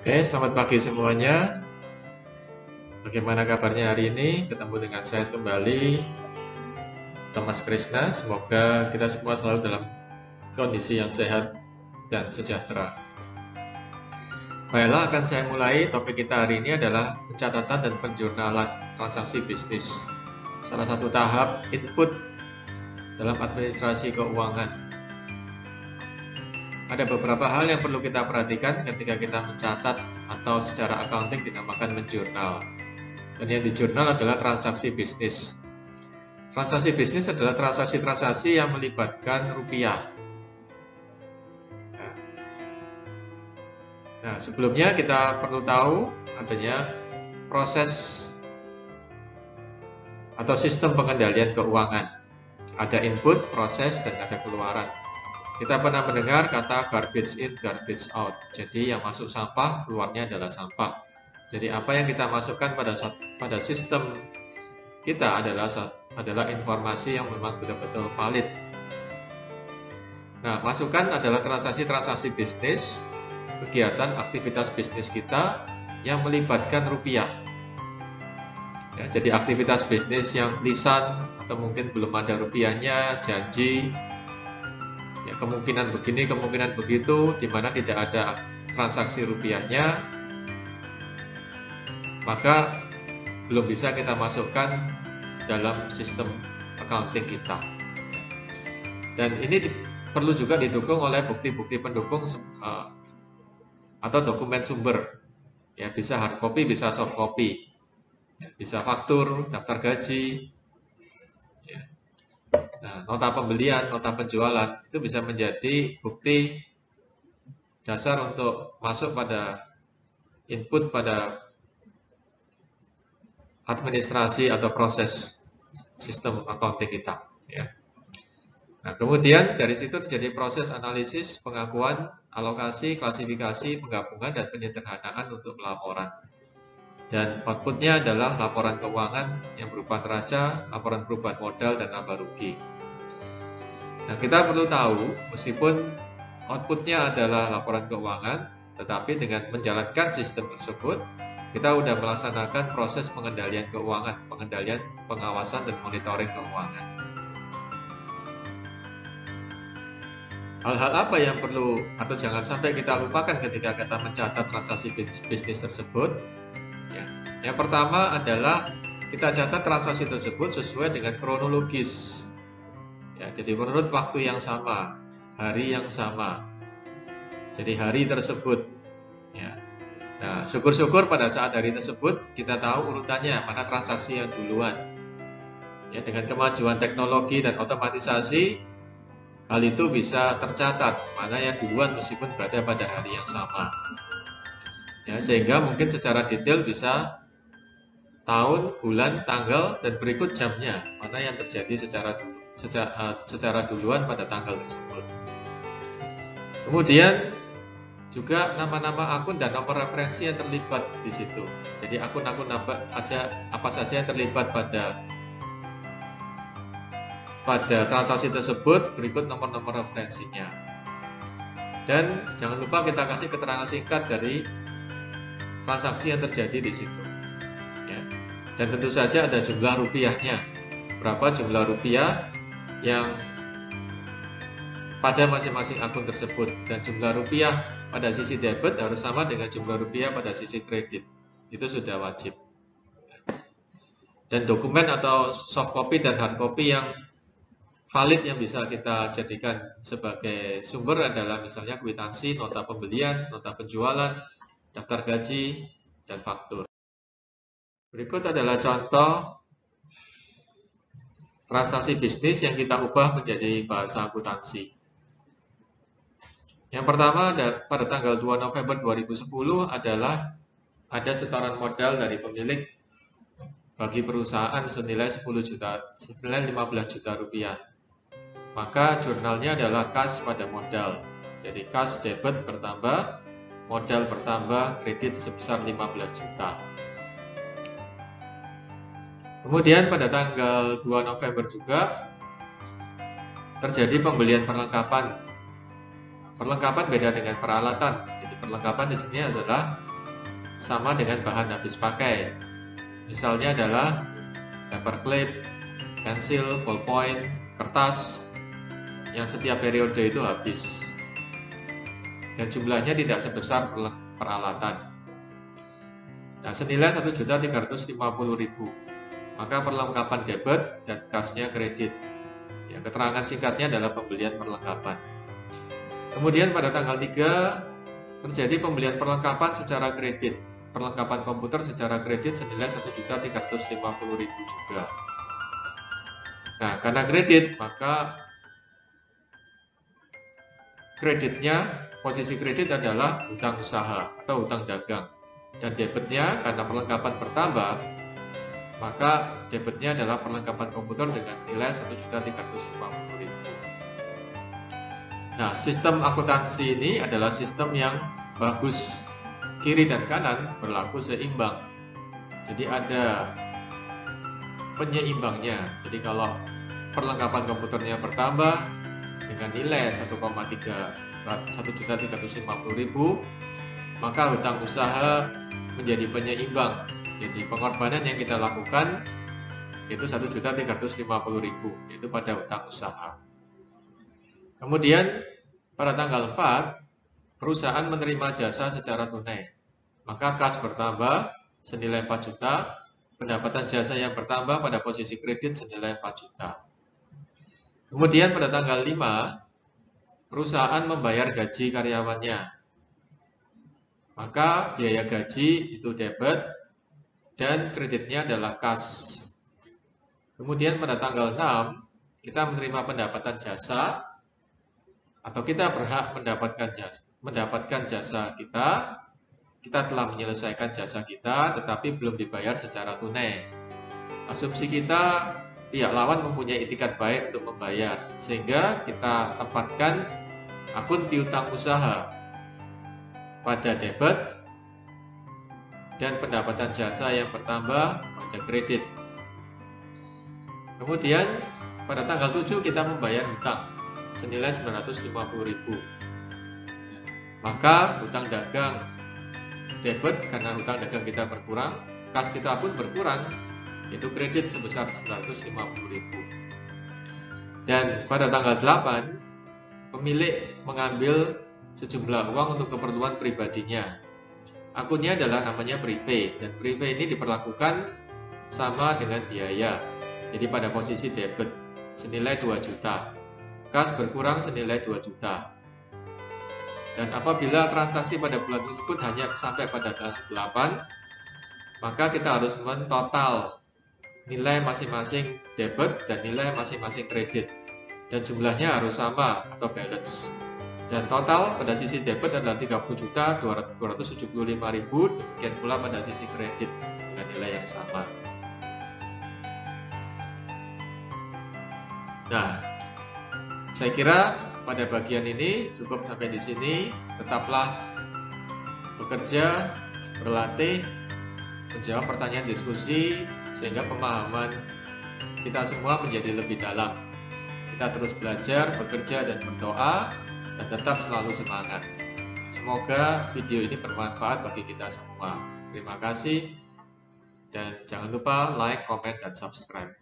Oke, selamat pagi semuanya. Bagaimana kabarnya hari ini? Ketemu dengan saya kembali, Thomas Krishna. Semoga kita semua selalu dalam kondisi yang sehat dan sejahtera. Baiklah, akan saya mulai. Topik kita hari ini adalah pencatatan dan penjurnalan transaksi bisnis. Salah satu tahap input dalam administrasi keuangan. Ada beberapa hal yang perlu kita perhatikan ketika kita mencatat atau secara accounting dinamakan menjurnal. Dan yang dijurnal adalah transaksi bisnis. Transaksi bisnis adalah transaksi-transaksi yang melibatkan rupiah. Nah, sebelumnya kita perlu tahu adanya proses atau sistem pengendalian keuangan. Ada input, proses, dan ada keluaran. Kita pernah mendengar kata garbage in, garbage out. Jadi yang masuk sampah, keluarnya adalah sampah. Jadi apa yang kita masukkan pada sistem kita adalah informasi yang memang betul-betul valid. Nah, masukan adalah transaksi-transaksi bisnis, kegiatan aktivitas bisnis kita yang melibatkan rupiah. Ya, jadi aktivitas bisnis yang lisan atau mungkin belum ada rupiahnya, janji, ya, kemungkinan begini, kemungkinan begitu, di mana tidak ada transaksi rupiahnya, maka belum bisa kita masukkan dalam sistem accounting kita. Dan ini perlu juga didukung oleh bukti-bukti pendukung atau dokumen sumber. Ya, bisa hard copy, bisa soft copy, ya, bisa faktur, daftar gaji. Ya. Nah, nota pembelian, nota penjualan itu bisa menjadi bukti dasar untuk masuk pada input pada administrasi atau proses sistem accounting kita. Ya. Nah, kemudian dari situ terjadi proses analisis, pengakuan, alokasi, klasifikasi, penggabungan, dan penyederhanaan untuk pelaporan. Dan outputnya adalah laporan keuangan yang berupa neraca, laporan perubahan modal, dan laba rugi. Nah, kita perlu tahu, meskipun outputnya adalah laporan keuangan, tetapi dengan menjalankan sistem tersebut, kita sudah melaksanakan proses pengendalian keuangan, pengendalian, pengawasan, dan monitoring keuangan. Hal-hal apa yang perlu atau jangan sampai kita lupakan ketika kita mencatat transaksi bisnis tersebut? Ya. Yang pertama adalah kita catat transaksi tersebut sesuai dengan kronologis. Ya, jadi menurut waktu yang sama, hari yang sama. Jadi hari tersebut. Ya. Nah, syukur-syukur pada saat hari tersebut kita tahu urutannya, mana transaksi yang duluan. Ya, dengan kemajuan teknologi dan otomatisasi, hal itu bisa tercatat mana yang duluan meskipun berada pada hari yang sama. Ya, sehingga mungkin secara detail bisa tahun, bulan, tanggal, dan berikut jamnya, mana yang terjadi secara duluan pada tanggal tersebut. Kemudian juga nama-nama akun dan nomor referensi yang terlibat di situ. Jadi akun-akun apa saja yang terlibat pada transaksi tersebut, berikut nomor-nomor referensinya. Dan jangan lupa kita kasih keterangan singkat dari transaksi yang terjadi di situ. Ya. Dan tentu saja ada jumlah rupiahnya. Berapa jumlah rupiah yang pada masing-masing akun tersebut, dan jumlah rupiah pada sisi debit harus sama dengan jumlah rupiah pada sisi kredit. Itu sudah wajib. Dan dokumen atau soft copy dan hard copy yang valid yang bisa kita jadikan sebagai sumber adalah misalnya kwitansi, nota pembelian, nota penjualan, daftar gaji, dan faktur. Berikut adalah contoh transaksi bisnis yang kita ubah menjadi bahasa akuntansi. Yang pertama, pada tanggal 2 November 2010 adalah ada setoran modal dari pemilik bagi perusahaan senilai 15 juta rupiah. Maka jurnalnya adalah kas pada modal. Jadi kas debit bertambah, modal bertambah, kredit sebesar 15 juta. Kemudian pada tanggal 2 November juga terjadi pembelian perlengkapan. Perlengkapan beda dengan peralatan. Jadi perlengkapan di sini adalah sama dengan bahan habis pakai. Misalnya adalah paperclip, pensil, ballpoint, kertas yang setiap periode itu habis. Dan jumlahnya tidak sebesar peralatan. Nah, senilai 1.350.000. Maka perlengkapan debit dan kasnya kredit. Ya, keterangan singkatnya adalah pembelian perlengkapan. Kemudian pada tanggal 3 terjadi pembelian perlengkapan secara kredit. Perlengkapan komputer secara kredit senilai 1.350.000 juga. Nah, karena kredit, maka kreditnya, posisi kredit adalah hutang usaha atau hutang dagang. Dan debitnya karena perlengkapan bertambah, maka debitnya adalah perlengkapan komputer dengan nilai 1.350.000. Nah, sistem akuntansi ini adalah sistem yang bagus. Kiri dan kanan berlaku seimbang. Jadi ada penyeimbangnya. Jadi kalau perlengkapan komputernya bertambah dengan nilai 1.350.000, maka hutang usaha menjadi penyeimbang. Jadi pengorbanan yang kita lakukan itu 1.350.000, yaitu pada hutang usaha. Kemudian pada tanggal 4 perusahaan menerima jasa secara tunai, maka kas bertambah senilai 4 juta, pendapatan jasa yang bertambah pada posisi kredit senilai 4 juta. Kemudian pada tanggal 5 perusahaan membayar gaji karyawannya, maka biaya gaji itu debit dan kreditnya adalah kas. Kemudian pada tanggal 6 kita menerima pendapatan jasa, atau kita berhak mendapatkan jasa kita telah menyelesaikan jasa kita tetapi belum dibayar secara tunai. Asumsi kita pihak lawan mempunyai itikat baik untuk membayar, sehingga kita tempatkan akun piutang usaha pada debit dan pendapatan jasa yang bertambah pada kredit. Kemudian pada tanggal 7 kita membayar hutang senilai 950.000. Maka hutang dagang debit karena hutang dagang kita berkurang, kas kita pun berkurang, yaitu kredit sebesar 950.000. Dan pada tanggal 8 pemilik mengambil sejumlah uang untuk keperluan pribadinya. Akunnya adalah namanya privé, dan privé ini diperlakukan sama dengan biaya. Jadi pada posisi debit senilai 2 juta, kas berkurang senilai 2 juta. Dan apabila transaksi pada bulan tersebut hanya sampai pada tanggal 8, maka kita harus mentotal nilai masing-masing debit dan nilai masing-masing kredit, dan jumlahnya harus sama atau balance. Dan total pada sisi debit adalah 30.275.000, demikian pula pada sisi kredit dengan nilai yang sama. Nah, saya kira pada bagian ini cukup sampai di sini. Tetaplah bekerja, berlatih, menjawab pertanyaan diskusi, sehingga pemahaman kita semua menjadi lebih dalam. Kita terus belajar, bekerja, dan berdoa, dan tetap selalu semangat. Semoga video ini bermanfaat bagi kita semua. Terima kasih, dan jangan lupa like, comment, dan subscribe.